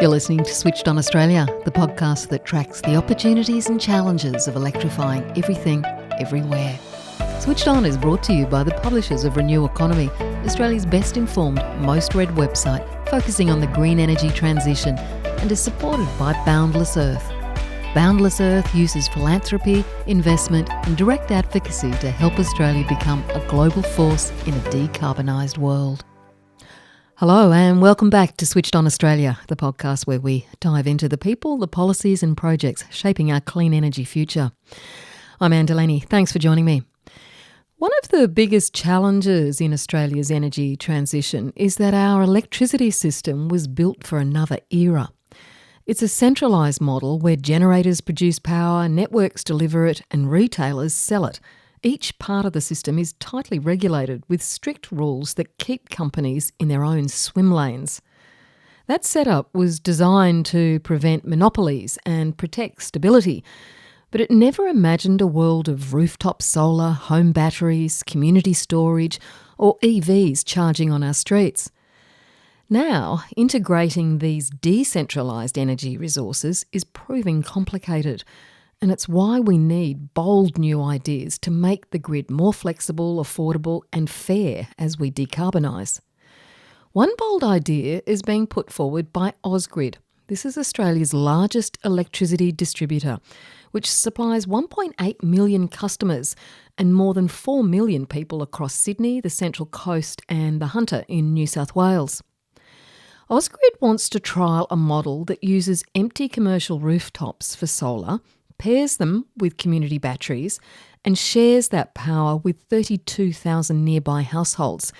You're listening to Switched On Australia, the podcast that tracks the opportunities and challenges of electrifying everything, everywhere. Switched On is brought to you by the publishers of Renew Economy, Australia's best informed, most read website focusing on the green energy transition, and is supported by Boundless Earth. Boundless Earth uses philanthropy, investment and direct advocacy to help Australia become a global force in a decarbonised world. Hello and welcome back to Switched On Australia, the podcast where we dive into the people, the policies and projects shaping our clean energy future. I'm Anne Delaney. Thanks for joining me. One of the biggest challenges in Australia's energy transition is that our electricity system was built for another era. It's a centralised model where generators produce power, networks deliver it and retailers sell it. Each part of the system is tightly regulated with strict rules that keep companies in their own swim lanes. That setup was designed to prevent monopolies and protect stability, but it never imagined a world of rooftop solar, home batteries, community storage, or EVs charging on our streets. Now, integrating these decentralised energy resources is proving complicated. And it's why we need bold new ideas to make the grid more flexible, affordable and fair as we decarbonise. One bold idea is being put forward by Ausgrid. This is Australia's largest electricity distributor, which supplies 1.8 million customers and more than 4 million people across Sydney, the Central Coast and the Hunter in New South Wales. Ausgrid wants to trial a model that uses empty commercial rooftops for solar, pairs them with community batteries and shares that power with 32,000 nearby households.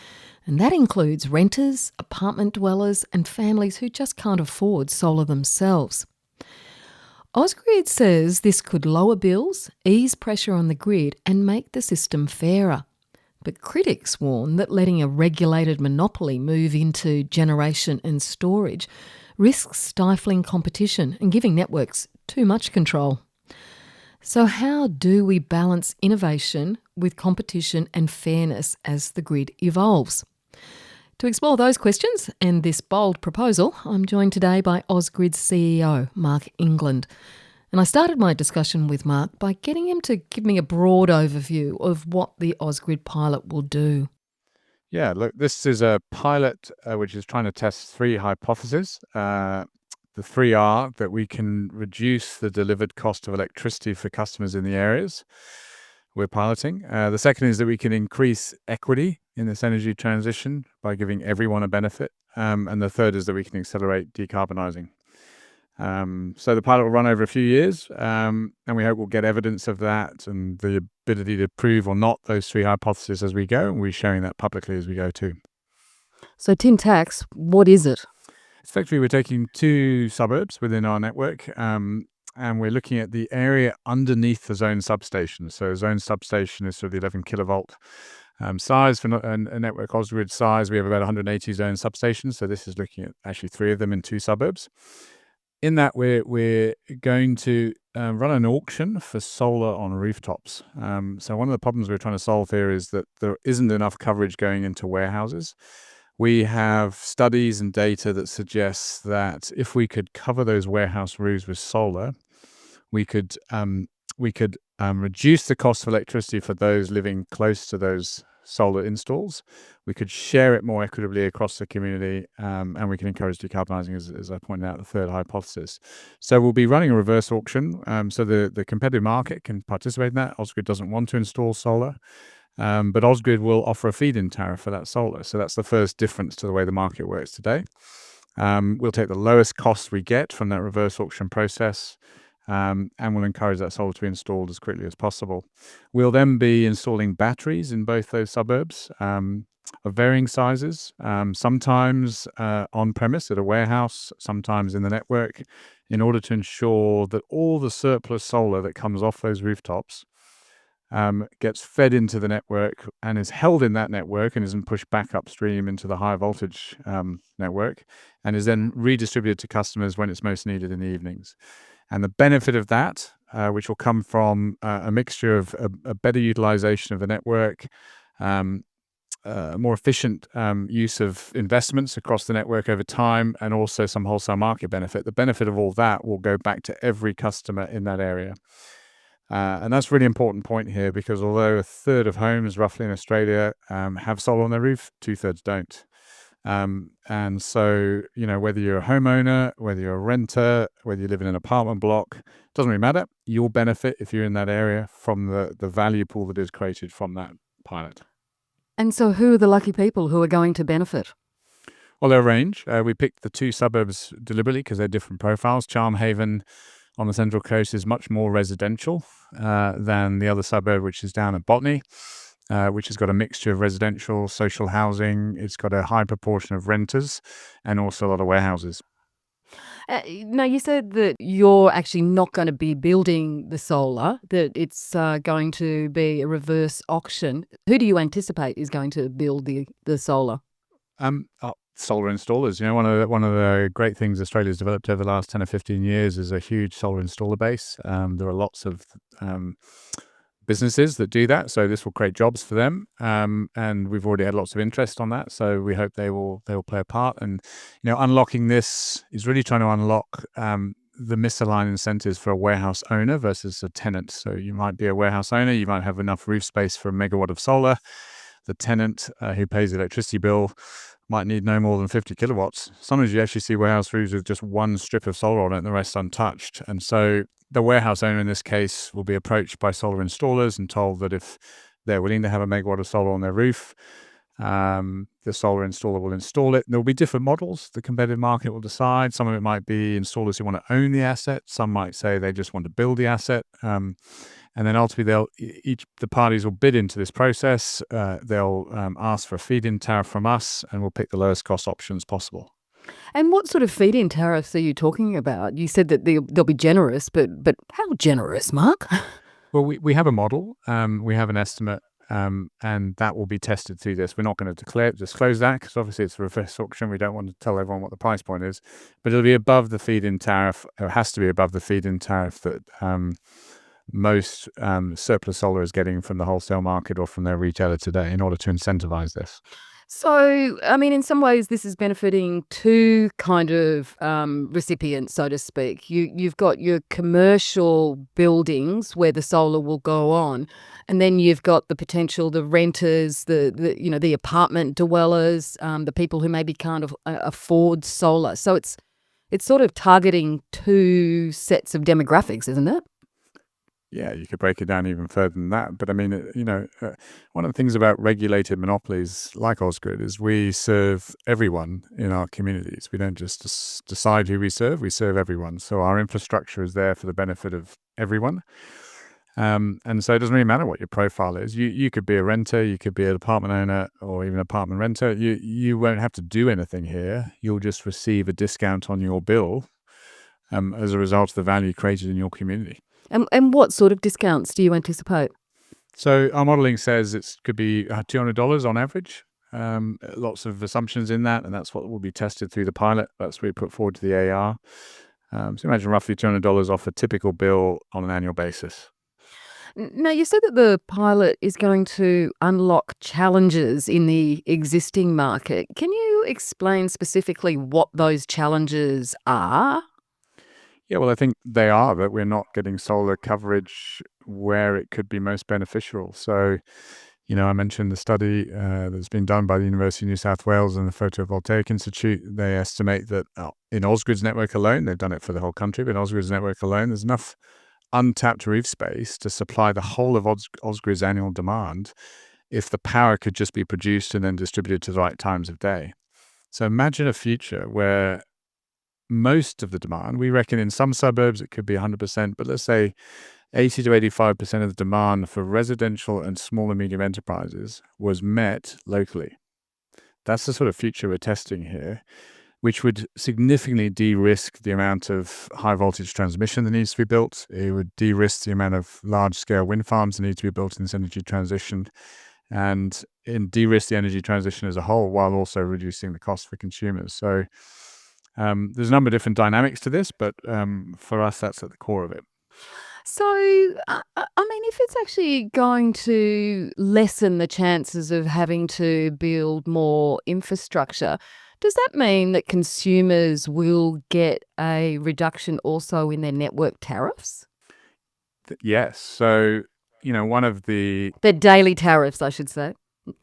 And that includes renters, apartment dwellers and families who just can't afford solar themselves. Ausgrid says this could lower bills, ease pressure on the grid and make the system fairer. But critics warn that letting a regulated monopoly move into generation and storage risks stifling competition and giving networks too much control. So how do we balance innovation with competition and fairness as the grid evolves? To explore those questions and this bold proposal, I'm joined today by Ausgrid's CEO, Marc England. And I started my discussion with Marc by getting him to give me a broad overview of what the Ausgrid pilot will do. Yeah, look, this is a pilot which is trying to test three hypotheses. The three are that we can reduce the delivered cost of electricity for customers in the areas we're piloting. The second is that we can increase equity in this energy transition by giving everyone a benefit. And the third is that we can accelerate decarbonising. So the pilot will run over a few years, and we hope we'll get evidence of that and the ability to prove or not those three hypotheses as we go. And we're sharing that publicly as we go too. So tin tax, what is it? Effectively, we're taking two suburbs within our network, and we're looking at the area underneath the zone substation. So a zone substation is sort of the 11 kilovolt size for a network Ausgrid size. We have about 180 zone substations. So this is looking at actually three of them in two suburbs. In that, we're going to run an auction for solar on rooftops. So one of the problems we're trying to solve here is that there isn't enough coverage going into warehouses. We have studies and data that suggests that if we could cover those warehouse roofs with solar, we could reduce the cost of electricity for those living close to those solar installs. We could share it more equitably across the community, and we can encourage decarbonising, as I pointed out, the third hypothesis. So we'll be running a reverse auction, so the competitive market can participate in that. Ausgrid doesn't want to install solar. But Ausgrid will offer a feed-in tariff for that solar. So that's the first difference to the way the market works today. We'll take the lowest cost we get from that reverse auction process, and we'll encourage that solar to be installed as quickly as possible. We'll then be installing batteries in both those suburbs of varying sizes, sometimes on-premise at a warehouse, sometimes in the network, in order to ensure that all the surplus solar that comes off those rooftops gets fed into the network and is held in that network and isn't pushed back upstream into the high voltage network and is then redistributed to customers when it's most needed in the evenings. And the benefit of that, which will come from a mixture of a better utilization of the network, more efficient use of investments across the network over time, and also some wholesale market benefit. The benefit of all that will go back to every customer in that area. And that's a really important point here, because although a third of homes roughly in Australia have solar on their roof, 2/3 don't. And so, whether you're a homeowner, whether you're a renter, whether you live in an apartment block, doesn't really matter. You'll benefit if you're in that area from the value pool that is created from that pilot. And so who are the lucky people who are going to benefit? Well, they're a range. We picked the two suburbs deliberately because they're different profiles. Charmhaven on the Central Coast is much more residential than the other suburb, which is down at Botany, which has got a mixture of residential, social housing. It's got a high proportion of renters and also a lot of warehouses. Now, you said that you're actually not going to be building the solar, that it's going to be a reverse auction. Who do you anticipate is going to build the solar? Solar installers. One of the great things Australia's developed over the last 10 or 15 years is a huge solar installer base. There are lots of businesses that do that, so this will create jobs for them, and we've already had lots of interest on that, so we hope they will play a part. And unlocking this is really trying to unlock the misaligned incentives for a warehouse owner versus a tenant. So you might be a warehouse owner, you might have enough roof space for a megawatt of solar. The tenant who pays the electricity bill might need no more than 50 kilowatts. Sometimes you actually see warehouse roofs with just one strip of solar on it and the rest untouched. And so the warehouse owner in this case will be approached by solar installers and told that if they're willing to have a megawatt of solar on their roof, the solar installer will install it. There will be different models. The competitive market will decide. Some of it might be installers who want to own the asset. Some might say they just want to build the asset. And then ultimately, the parties will bid into this process. They'll ask for a feed-in tariff from us, and we'll pick the lowest cost options possible. And what sort of feed-in tariffs are you talking about? You said that they'll be generous, but how generous, Mark? Well, we have a model. We have an estimate, and that will be tested through this. We're not going to disclose that because obviously it's a reverse auction. We don't want to tell everyone what the price point is, but it'll be above the feed-in tariff. It has to be above the feed-in tariff that most surplus solar is getting from the wholesale market or from their retailer today in order to incentivize this. So, I mean, in some ways, this is benefiting two kind of recipients, so to speak. You've got your commercial buildings where the solar will go on, and then you've got the potential, the renters, the apartment dwellers, the people who maybe can't afford solar. So it's sort of targeting two sets of demographics, isn't it? Yeah, you could break it down even further than that. But I mean, one of the things about regulated monopolies like Ausgrid is we serve everyone in our communities. We don't just decide who we serve everyone. So our infrastructure is there for the benefit of everyone. And so it doesn't really matter what your profile is. You could be a renter, you could be an apartment owner or even an apartment renter. You won't have to do anything here. You'll just receive a discount on your bill as a result of the value created in your community. And what sort of discounts do you anticipate? So our modelling says it could be $200 on average. Lots of assumptions in that, and that's what will be tested through the pilot. That's what we put forward to the AR. So imagine roughly $200 off a typical bill on an annual basis. Now, you said that the pilot is going to unlock challenges in the existing market. Can you explain specifically what those challenges are? Yeah, well, I think they are that we're not getting solar coverage where it could be most beneficial. So, I mentioned the study that's been done by the University of New South Wales and the Photovoltaic Institute. They estimate that in Ausgrid's network alone, they've done it for the whole country, but in Ausgrid's network alone, there's enough untapped roof space to supply the whole of Ausgrid's annual demand if the power could just be produced and then distributed to the right times of day. So imagine a future where most of the demand, we reckon in some suburbs it could be 100%, but let's say 80 to 85% of the demand for residential and small and medium enterprises was met locally. That's the sort of future we're testing here, which would significantly de-risk the amount of high voltage transmission that needs to be built. It would de-risk the amount of large scale wind farms that need to be built in this energy transition, and de-risk the energy transition as a whole while also reducing the cost for consumers. So there's a number of different dynamics to this, but for us, that's at the core of it. So, if it's actually going to lessen the chances of having to build more infrastructure, does that mean that consumers will get a reduction also in their network tariffs? Yes. So, one of the Their daily tariffs, I should say,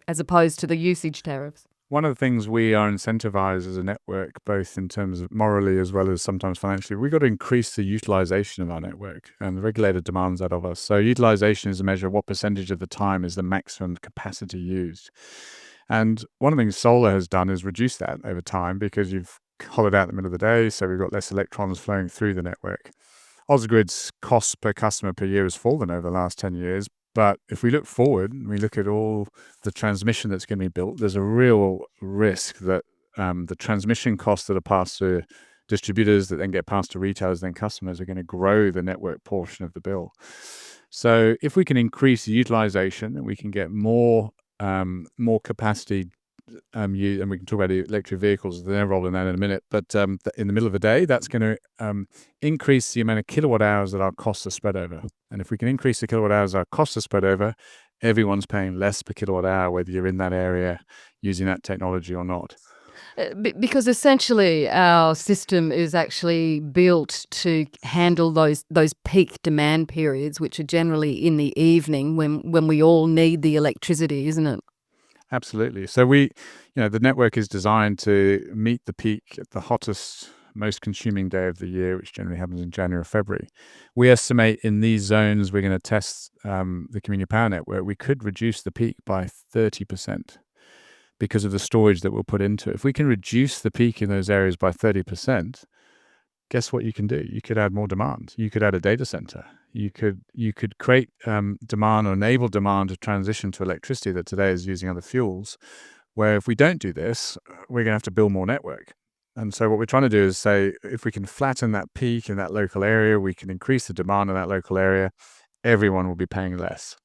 as opposed to the usage tariffs. things we are incentivized as a network, both in terms of morally as well as sometimes financially, we've got to increase the utilization of our network, and the regulator demands that of us. So utilization is a measure of what percentage of the time is the maximum capacity used. And one of the things solar has done is reduce that over time, because you've hollowed out the middle of the day, so we've got less electrons flowing through the network. Ausgrid's cost per customer per year has fallen over the last 10 years. But if we look forward and we look at all the transmission that's going to be built, there's a real risk that the transmission costs that are passed to distributors that then get passed to retailers, then customers, are going to grow the network portion of the bill. So if we can increase the utilization and we can get more capacity, and we can talk about the electric vehicles, they're rolling that in a minute, but in the middle of the day, that's going to increase the amount of kilowatt hours that our costs are spread over. And if we can increase the kilowatt hours our costs are spread over, everyone's paying less per kilowatt hour, whether you're in that area using that technology or not. Because essentially our system is actually built to handle those peak demand periods, which are generally in the evening when we all need the electricity, isn't it? Absolutely. So the network is designed to meet the peak at the hottest, most consuming day of the year, which generally happens in January or February. We estimate in these zones, we're going to test the community power network, we could reduce the peak by 30% because of the storage that we'll put into it. If we can reduce the peak in those areas by 30%, guess what you can do? You could add more demand. You could add a data center. You could create demand or enable demand to transition to electricity that today is using other fuels, where if we don't do this, we're going to have to build more network. And so what we're trying to do is say, if we can flatten that peak in that local area, we can increase the demand in that local area, everyone will be paying less.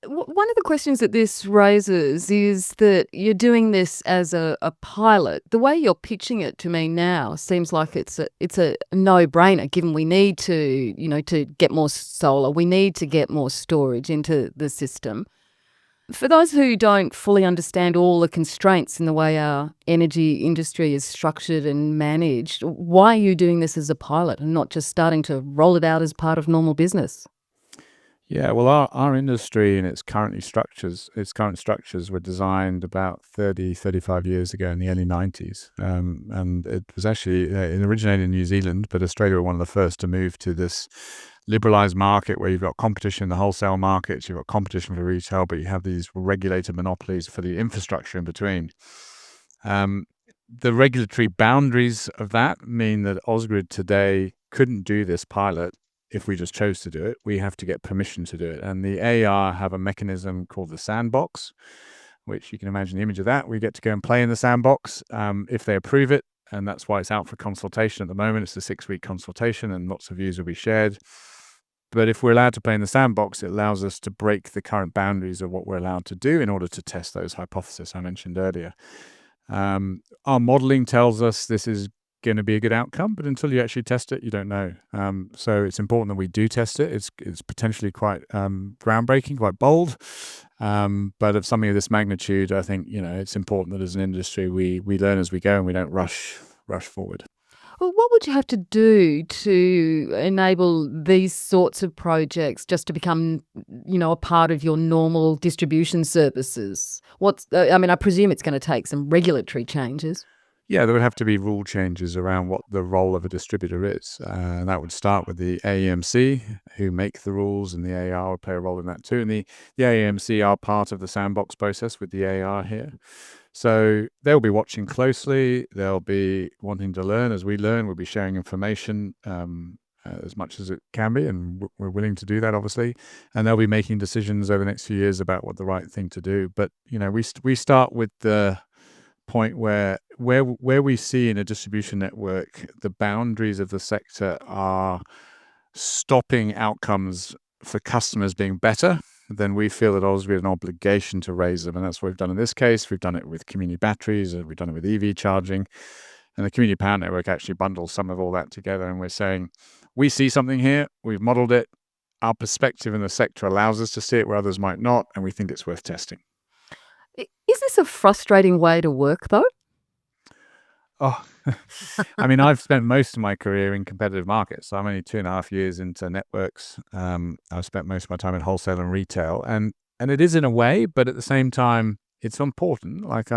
One of the questions that this raises is that you're doing this as a pilot. The way you're pitching it to me now seems like it's a no-brainer, given we need to, to get more solar, we need to get more storage into the system. For those who don't fully understand all the constraints in the way our energy industry is structured and managed, why are you doing this as a pilot and not just starting to roll it out as part of normal business? Yeah, well, our industry and its current structures were designed about 30, 35 years ago in the early 90s. And it was actually, it originated in New Zealand, but Australia were one of the first to move to this liberalized market where you've got competition in the wholesale markets, you've got competition for retail, but you have these regulated monopolies for the infrastructure in between. The regulatory boundaries of that mean that Ausgrid today couldn't do this pilot if we just chose to do it. We have to get permission to do it. And the AER have a mechanism called the sandbox, which you can imagine the image of that. We get to go and play in the sandbox if they approve it. And that's why it's out for consultation at the moment. It's a 6-week consultation and lots of views will be shared. But if we're allowed to play in the sandbox, it allows us to break the current boundaries of what we're allowed to do in order to test those hypotheses I mentioned earlier. Our modeling tells us this is going to be a good outcome, but until you actually test it, you don't know. So it's important that we do test it. It's potentially quite groundbreaking, quite bold, but of something of this magnitude, I think it's important that as an industry we learn as we go and we don't rush forward. Well, what would you have to do to enable these sorts of projects just to become, a part of your normal distribution services? I presume it's going to take some regulatory changes. Yeah, there would have to be rule changes around what the role of a distributor is. And that would start with the AEMC, who make the rules, and the AER would play a role in that too. And the AEMC are part of the sandbox process with the AER here. So they'll be watching closely. They'll be wanting to learn as we learn. We'll be sharing information as much as it can be, and we're willing to do that, obviously. And they'll be making decisions over the next few years about what the right thing to do. But, we start with the point where we see in a distribution network the boundaries of the sector are stopping outcomes for customers being better, then we feel that Ausgrid has an obligation to raise them. And that's what we've done in this case. We've done it with community batteries, and we've done it with EV charging. And the community power network actually bundles some of all that together. And we're saying, we see something here, we've modeled it, our perspective in the sector allows us to see it where others might not, and we think it's worth testing. Is this a frustrating way to work, though? Oh, I mean, I've spent most of my career in competitive markets. So I'm only 2.5 years into networks. I've spent most of my time in wholesale and retail, and it is in a way, but at the same time, it's important. Like,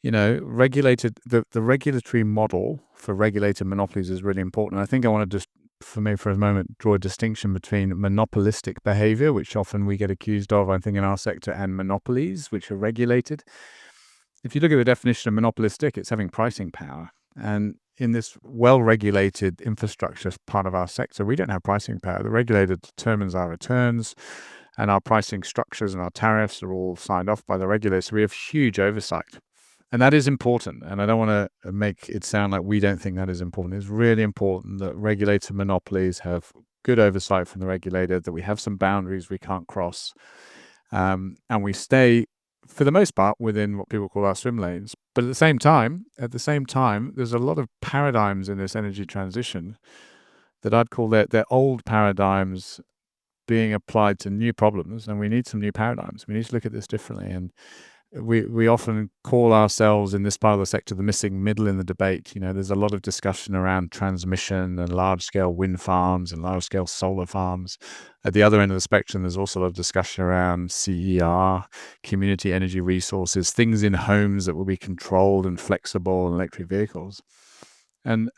regulated the regulatory model for regulated monopolies is really important. I think I want to just, for a moment, draw a distinction between monopolistic behavior, which often we get accused of, I think, in our sector, and monopolies, which are regulated. If you look at the definition of monopolistic, it's having pricing power. And in this well-regulated infrastructure part of our sector, we don't have pricing power. The regulator determines our returns, and our pricing structures and our tariffs are all signed off by the regulator. So we have huge oversight. And that is important. And I don't want to make it sound like we don't think that is important. It's really important that regulated monopolies have good oversight from the regulator, that we have some boundaries we can't cross, and we stay, for the most part, within what people call our swim lanes. But at the same time, there's a lot of paradigms in this energy transition that I'd call their old paradigms being applied to new problems, and we need some new paradigms. We need to look at this differently. And we often call ourselves in this part of the sector the missing middle in the debate. There's a lot of discussion around transmission and large-scale wind farms and large-scale solar farms. At the other end of the spectrum, there's also a lot of discussion around CER, community energy resources, things in homes that will be controlled and flexible, and electric vehicles. And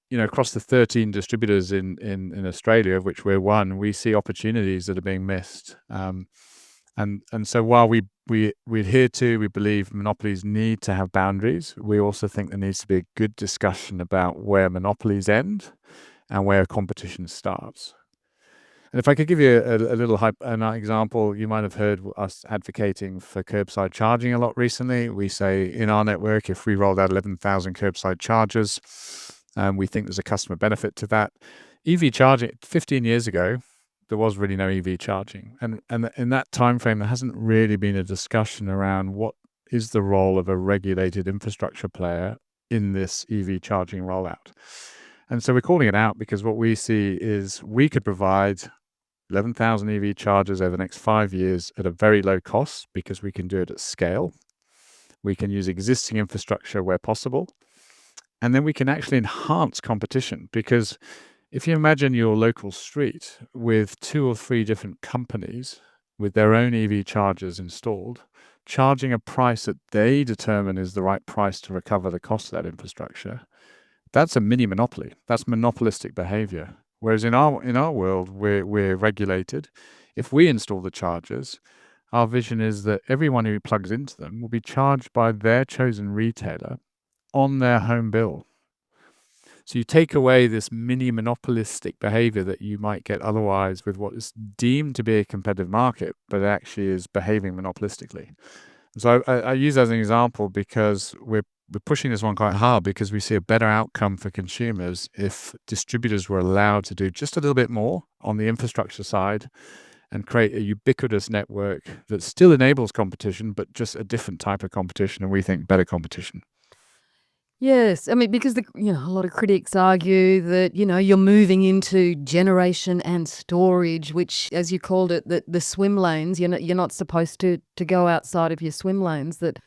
across the 13 distributors in Australia, of which we're one, we see opportunities that are being missed. And so while we believe monopolies need to have boundaries, we also think there needs to be a good discussion about where monopolies end and where competition starts. And if I could give you a little an example, you might have heard us advocating for curbside charging a lot recently. We say in our network, if we rolled out 11,000 curbside chargers, we think there's a customer benefit to that. EV charging, 15 years ago, there was really no EV charging. And in that time frame, there hasn't really been a discussion around what is the role of a regulated infrastructure player in this EV charging rollout. And so we're calling it out because what we see is we could provide 11,000 EV chargers over the next 5 years at a very low cost because we can do it at scale. We can use existing infrastructure where possible. And then we can actually enhance competition, because if you imagine your local street with 2 or 3 different companies with their own EV chargers installed, charging a price that they determine is the right price to recover the cost of that infrastructure, that's a mini monopoly. That's monopolistic behavior. Whereas in our world, we're regulated. If we install the chargers, our vision is that everyone who plugs into them will be charged by their chosen retailer on their home bill. So you take away this mini monopolistic behavior that you might get otherwise with what is deemed to be a competitive market, but actually is behaving monopolistically. So I use that as an example because we're pushing this one quite hard, because we see a better outcome for consumers if distributors were allowed to do just a little bit more on the infrastructure side and create a ubiquitous network that still enables competition, but just a different type of competition, and we think better competition. Yes, I mean, because a lot of critics argue that you're moving into generation and storage, which, as you called it, the swim lanes. You're not supposed to go outside of your swim lanes. That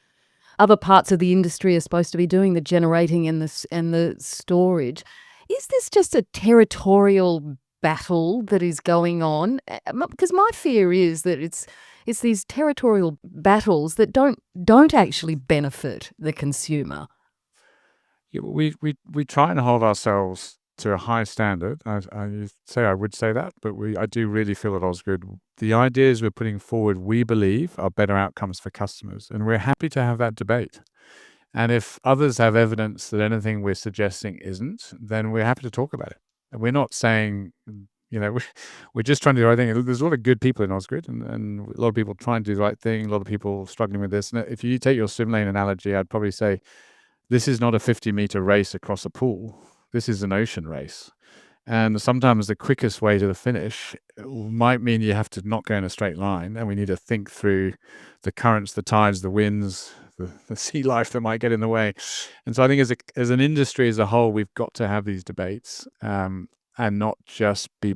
other parts of the industry are supposed to be doing the generating and the storage. Is this just a territorial battle that is going on? Because my fear is that it's these territorial battles that don't actually benefit the consumer. Yeah, we try and hold ourselves to a high standard. I would say that, but I do really feel at Ausgrid, the ideas we're putting forward, we believe, are better outcomes for customers, and we're happy to have that debate. And if others have evidence that anything we're suggesting isn't, then we're happy to talk about it. And we're not saying, we're just trying to do the right thing. There's a lot of good people in Ausgrid, and a lot of people trying to do the right thing, a lot of people struggling with this. And if you take your swim lane analogy, I'd probably say, this is not a 50-meter race across a pool. This is an ocean race. And sometimes the quickest way to the finish might mean you have to not go in a straight line, and we need to think through the currents, the tides, the winds, the sea life that might get in the way. And so I think as an industry as a whole, we've got to have these debates, and not just be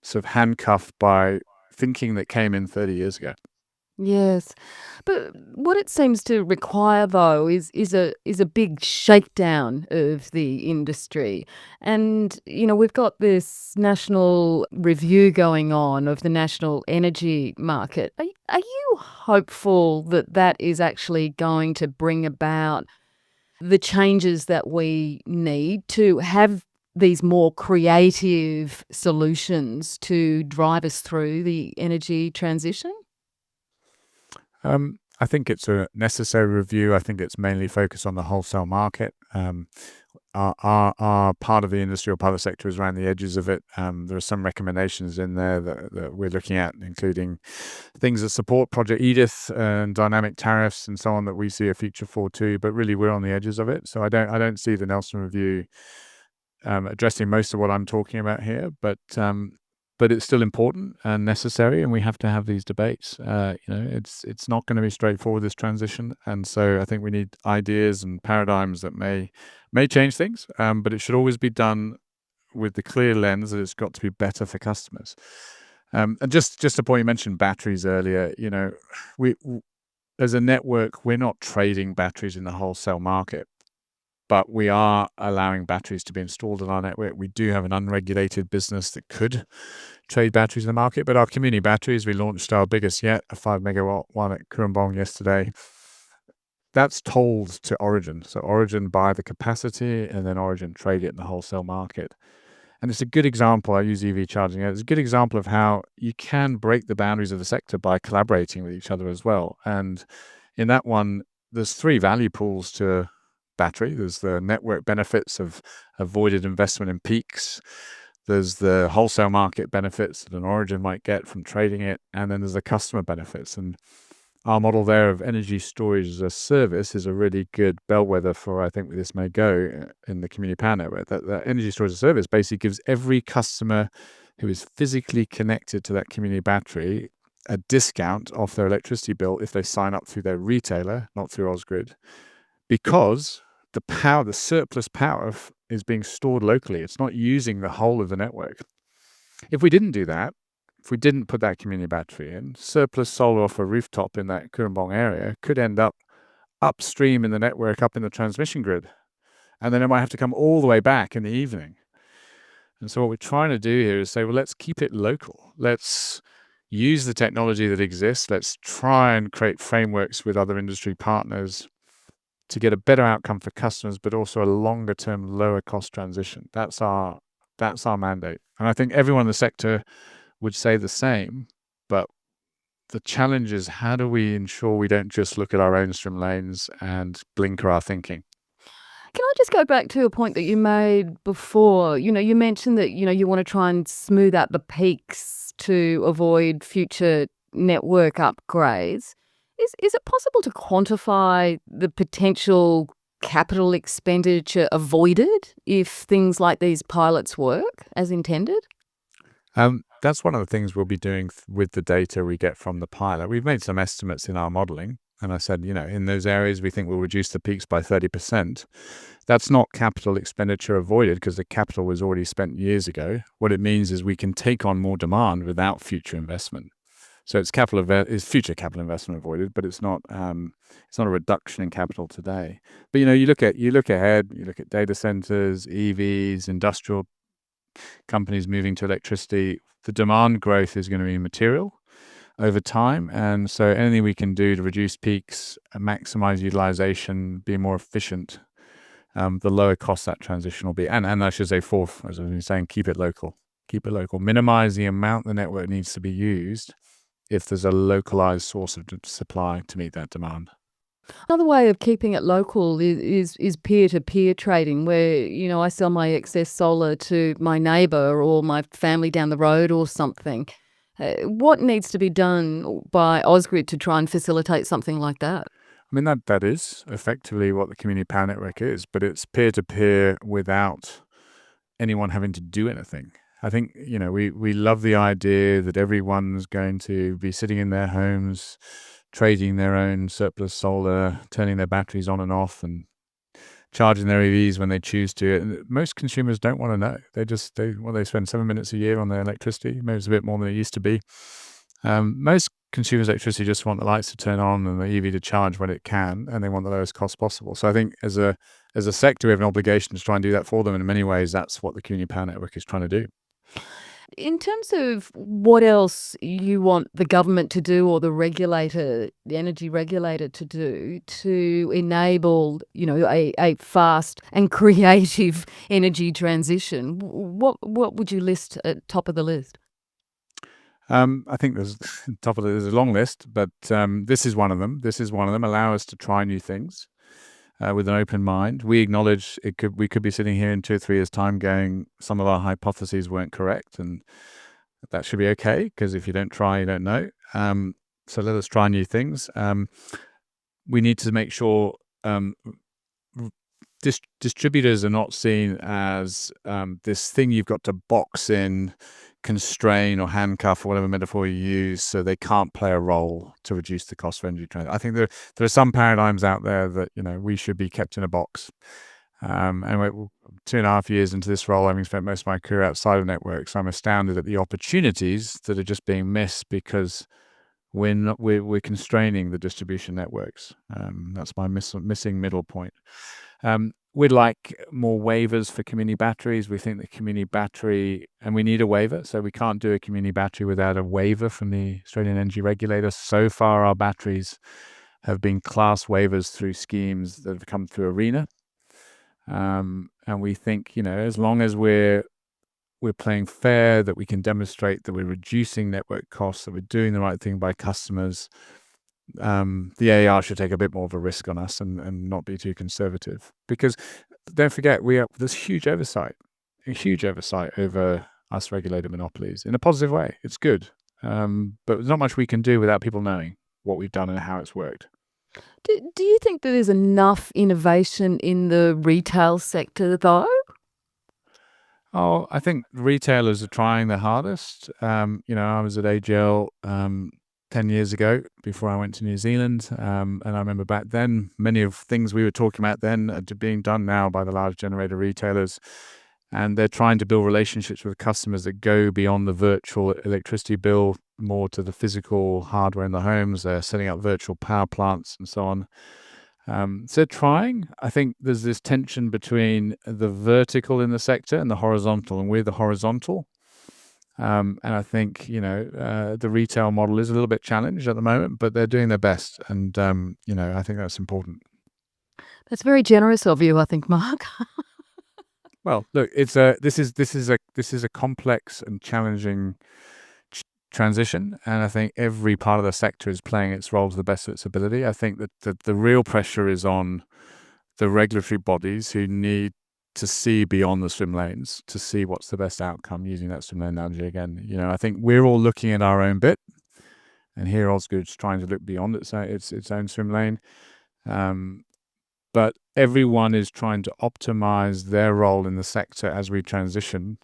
sort of handcuffed by thinking that came in 30 years ago. Yes. But what it seems to require, though, is a big shakedown of the industry. And, we've got this national review going on of the national energy market. Are you hopeful that that is actually going to bring about the changes that we need to have these more creative solutions to drive us through the energy transition? I think it's a necessary review. I think it's mainly focused on the wholesale market. Our part of the industry or part of the sector is around the edges of it. There are some recommendations in there that we're looking at, including things that support Project Edith and dynamic tariffs and so on that we see a future for too. But really, we're on the edges of it. So I don't see the Nelson Review addressing most of what I'm talking about here. But it's still important and necessary, and we have to have these debates. It's not going to be straightforward, this transition, and so I think we need ideas and paradigms that may change things, but it should always be done with the clear lens that it's got to be better for customers. And just a point, you mentioned batteries earlier. We as a network, we're not trading batteries in the wholesale market, but we are allowing batteries to be installed in our network. We do have an unregulated business that could trade batteries in the market, but our community batteries, we launched our biggest yet, a 5 megawatt one at Kurrumbong yesterday. That's tolled to Origin. So Origin buy the capacity and then Origin trade it in the wholesale market. And it's a good example. I use EV charging. It's a good example of how you can break the boundaries of the sector by collaborating with each other as well. And in that one, there's 3 value pools to battery. There's the network benefits of avoided investment in peaks. There's the wholesale market benefits that an Origin might get from trading it. And then there's the customer benefits. And our model there of energy storage as a service is a really good bellwether for, I think, where this may go in the community power network. That energy storage as a service basically gives every customer who is physically connected to that community battery a discount off their electricity bill if they sign up through their retailer, not through Ausgrid, because the surplus power is being stored locally. It's not using the whole of the network. If we didn't do that, if we didn't put that community battery in, surplus solar off a rooftop in that Kurrumbong area could end up upstream in the network, up in the transmission grid. And then it might have to come all the way back in the evening. And so what we're trying to do here is say, well, let's keep it local. Let's use the technology that exists. Let's try and create frameworks with other industry partners to get a better outcome for customers, but also a longer term, lower cost transition. That's our mandate. And I think everyone in the sector would say the same, but the challenge is how do we ensure we don't just look at our own swim lanes and blinker our thinking? Can I just go back to a point that you made before? You mentioned that, you want to try and smooth out the peaks to avoid future network upgrades. Is it possible to quantify the potential capital expenditure avoided if things like these pilots work as intended? That's one of the things we'll be doing with the data we get from the pilot. We've made some estimates in our modeling, and I said, in those areas we think we'll reduce the peaks by 30%. That's not capital expenditure avoided because the capital was already spent years ago. What it means is we can take on more demand without future investment. So it's future capital investment avoided, but it's not a reduction in capital today. But you look ahead, you look at data centers, EVs, industrial companies moving to electricity. The demand growth is going to be material over time, and so anything we can do to reduce peaks, maximize utilization, be more efficient, the lower cost that transition will be. And I should say fourth, as I've been saying, keep it local. Minimize the amount the network needs to be used if there's a localized source of supply to meet that demand. Another way of keeping it local is peer-to-peer trading, where I sell my excess solar to my neighbour or my family down the road or something. What needs to be done by Ausgrid to try and facilitate something like that? I mean, that is effectively what the community power network is, but it's peer-to-peer without anyone having to do anything. I think, we love the idea that everyone's going to be sitting in their homes, trading their own surplus solar, turning their batteries on and off, and charging their EVs when they choose to. And most consumers don't want to know. They spend 7 minutes a year on their electricity. Maybe it's a bit more than it used to be. Most consumers' electricity just want the lights to turn on and the EV to charge when it can, and they want the lowest cost possible. So I think as a sector, we have an obligation to try and do that for them. And in many ways, that's what the Community Power Network is trying to do. In terms of what else you want the government to do or the regulator, the energy regulator to do to enable, a fast and creative energy transition, what would you list at top of the list? I think there's there's a long list, but this is one of them. Allow us to try new things with an open mind. We acknowledge we could be sitting here in 2 or 3 years' time going, some of our hypotheses weren't correct, and that should be okay, because if you don't try, you don't know. So let us try new things. We need to make sure distributors are not seen as this thing you've got to box in, constrain, or handcuff, or whatever metaphor you use, so they can't play a role to reduce the cost of energy transition. I think there are some paradigms out there that we should be kept in a box. And we're 2.5 years into this role, having spent most of my career outside of networks, I'm astounded at the opportunities that are just being missed because we're constraining the distribution networks. That's my missing middle point. We'd like more waivers for community batteries. We think the community battery, and we need a waiver, so we can't do a community battery without a waiver from the Australian Energy Regulator. So far, our batteries have been class waivers through schemes that have come through ARENA. And we think, as long as we're playing fair, that we can demonstrate that we're reducing network costs, that we're doing the right thing by customers, the AER should take a bit more of a risk on us and not be too conservative. Because don't forget, there's huge oversight over us regulated monopolies in a positive way. It's good, but there's not much we can do without people knowing what we've done and how it's worked. Do you think that there's enough innovation in the retail sector, though? Oh, I think retailers are trying their hardest. I was at AGL 10 years ago before I went to New Zealand, and I remember back then many of things we were talking about then are being done now by the large generator retailers, and they're trying to build relationships with customers that go beyond the virtual electricity bill more to the physical hardware in the homes. They're setting up virtual power plants and so on. So trying. I think there's this tension between the vertical in the sector and the horizontal, and we're the horizontal. And I think, the retail model is a little bit challenged at the moment, but they're doing their best. And, I think that's important. That's very generous of you, I think, Mark. Well, look, this is a complex and challenging transition, and I think every part of the sector is playing its role to the best of its ability. I think that the real pressure is on the regulatory bodies, who need to see beyond the swim lanes to see what's the best outcome, using that swim lane analogy again. I think we're all looking at our own bit, and here Ausgrid's trying to look beyond its own swim lane. But everyone is trying to optimize their role in the sector as we transition,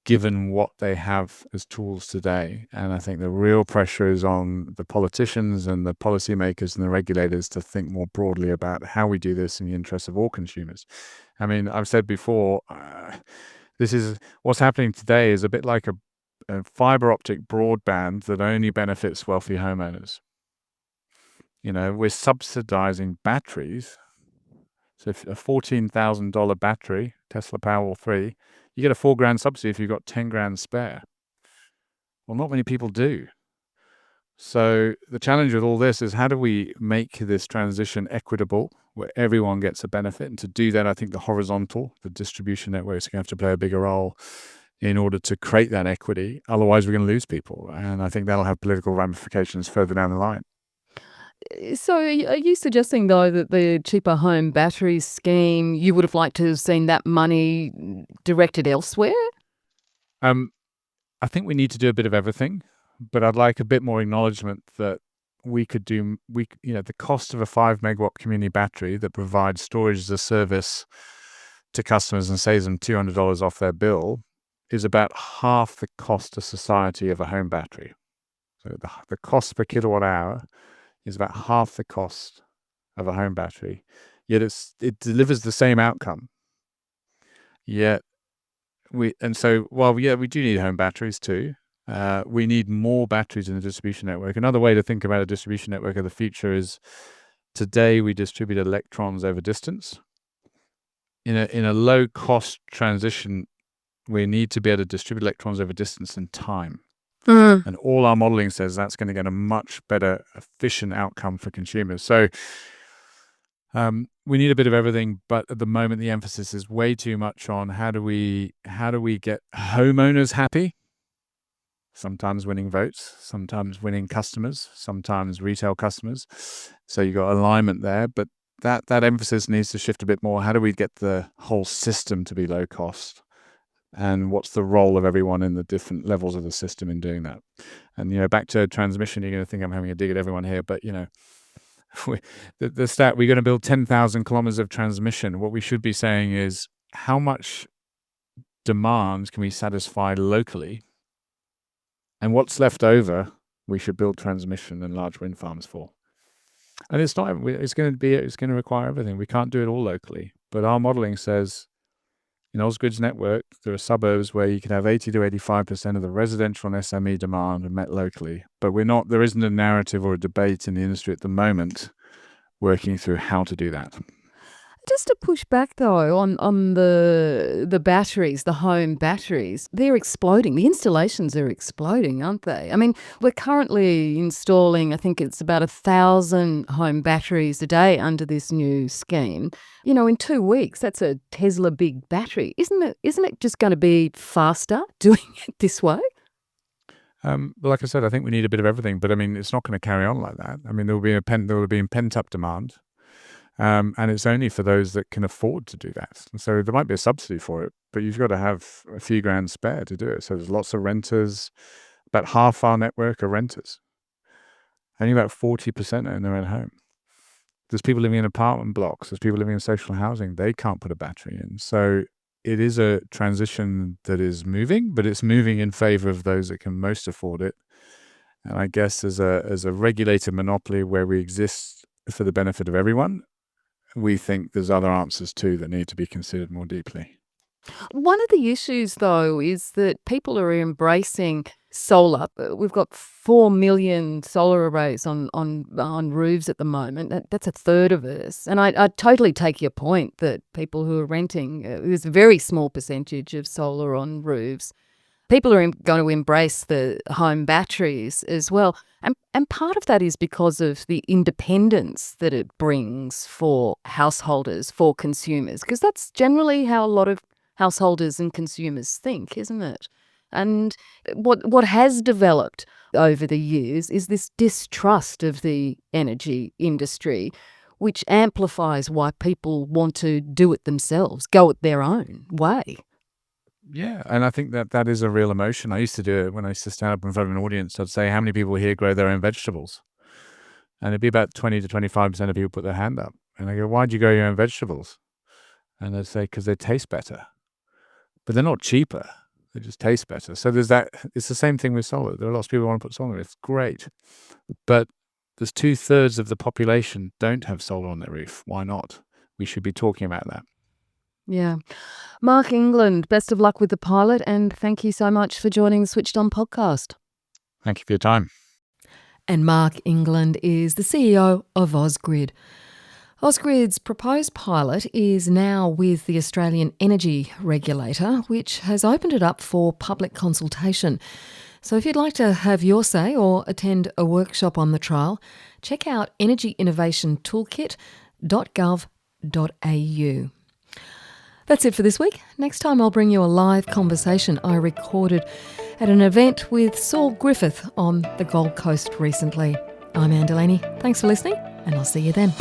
given what they have as tools today. And I think the real pressure is on the politicians and the policymakers and the regulators to think more broadly about how we do this in the interest of all consumers. I mean, I've said before, what's happening today is a bit like a fiber optic broadband that only benefits wealthy homeowners. We're subsidizing batteries. So if a $14,000 battery, Tesla Powerwall 3, you get a $4,000 subsidy if you've got $10,000 spare. Well, not many people do. So the challenge with all this is, how do we make this transition equitable, where everyone gets a benefit? And to do that, I think the distribution networks are going to have to play a bigger role in order to create that equity. Otherwise, we're going to lose people. And I think that'll have political ramifications further down the line. So are you suggesting, though, that the cheaper home battery scheme, you would have liked to have seen that money directed elsewhere? I think we need to do a bit of everything, but I'd like a bit more acknowledgement that we could do, the cost of a 5 megawatt community battery that provides storage as a service to customers and saves them $200 off their bill is about half the cost to society of a home battery. So the cost per kilowatt hour is about half the cost of a home battery. yet it delivers the same outcome. Yet while we do need home batteries too, we need more batteries in the distribution network. Another way to think about a distribution network of the future is today we distribute electrons over distance. In a low cost transition, we need to be able to distribute electrons over distance and time. And all our modeling says that's going to get a much better, efficient outcome for consumers. So we need a bit of everything, but at the moment the emphasis is way too much on how do we get homeowners happy, sometimes winning votes, sometimes winning customers, sometimes retail customers. So you got alignment there, but that emphasis needs to shift a bit more. How do we get the whole system to be low cost? And what's the role of everyone in the different levels of the system in doing that? And, back to transmission, you're going to think I'm having a dig at everyone here, but, the stat, we're going to build 10,000 kilometers of transmission. What we should be saying is how much demand can we satisfy locally? And what's left over, we should build transmission and large wind farms for. And it's going to require everything. We can't do it all locally, but our modeling says, in Ausgrid's network, there are suburbs where you can have 80 to 85% of the residential and SME demand met locally. But there isn't a narrative or a debate in the industry at the moment working through how to do that. Just to push back though on the batteries, the home batteries, they're exploding. The installations are exploding, aren't they? I mean, we're currently installing, I think it's about 1,000 home batteries a day under this new scheme. In 2 weeks, that's a Tesla big battery. Isn't it just going to be faster doing it this way? Like I said, I think we need a bit of everything, but I mean, it's not going to carry on like that. I mean, there will be pent-up demand. And it's only for those that can afford to do that. And so there might be a subsidy for it, but you've got to have a few grand spare to do it. So there's lots of renters. About half our network are renters. Only about 40% own their own home. There's people living in apartment blocks. There's people living in social housing. They can't put a battery in. So it is a transition that is moving, but it's moving in favor of those that can most afford it. And I guess as a regulated monopoly where we exist for the benefit of everyone, we think there's other answers too that need to be considered more deeply. One of the issues, though, is that people are embracing solar. We've got 4 million solar arrays on roofs at the moment. That's a third of us. And I totally take your point that people who are renting, there's a very small percentage of solar on roofs. People are going to embrace the home batteries as well. And part of that is because of the independence that it brings for householders, for consumers, because that's generally how a lot of householders and consumers think, isn't it? And what has developed over the years is this distrust of the energy industry, which amplifies why people want to do it themselves, go it their own way. Yeah, and I think that is a real emotion. I used to do it when I used to stand up in front of an audience. I'd say, how many people here grow their own vegetables? And it'd be about 20 to 25% of people put their hand up. And I go, why'd you grow your own vegetables? And they'd say, because they taste better. But they're not cheaper. They just taste better. So there's that. It's the same thing with solar. There are lots of people who want to put solar. It's great. But there's 2/3 of the population don't have solar on their roof. Why not? We should be talking about that. Yeah. Marc England, best of luck with the pilot, and thank you so much for joining the Switched On podcast. Thank you for your time. And Marc England is the CEO of Ausgrid. Ausgrid's proposed pilot is now with the Australian Energy Regulator, which has opened it up for public consultation. So if you'd like to have your say or attend a workshop on the trial, check out energyinnovationtoolkit.gov.au. That's it for this week. Next time I'll bring you a live conversation I recorded at an event with Saul Griffith on the Gold Coast recently. I'm Anne Delaney. Thanks for listening, and I'll see you then.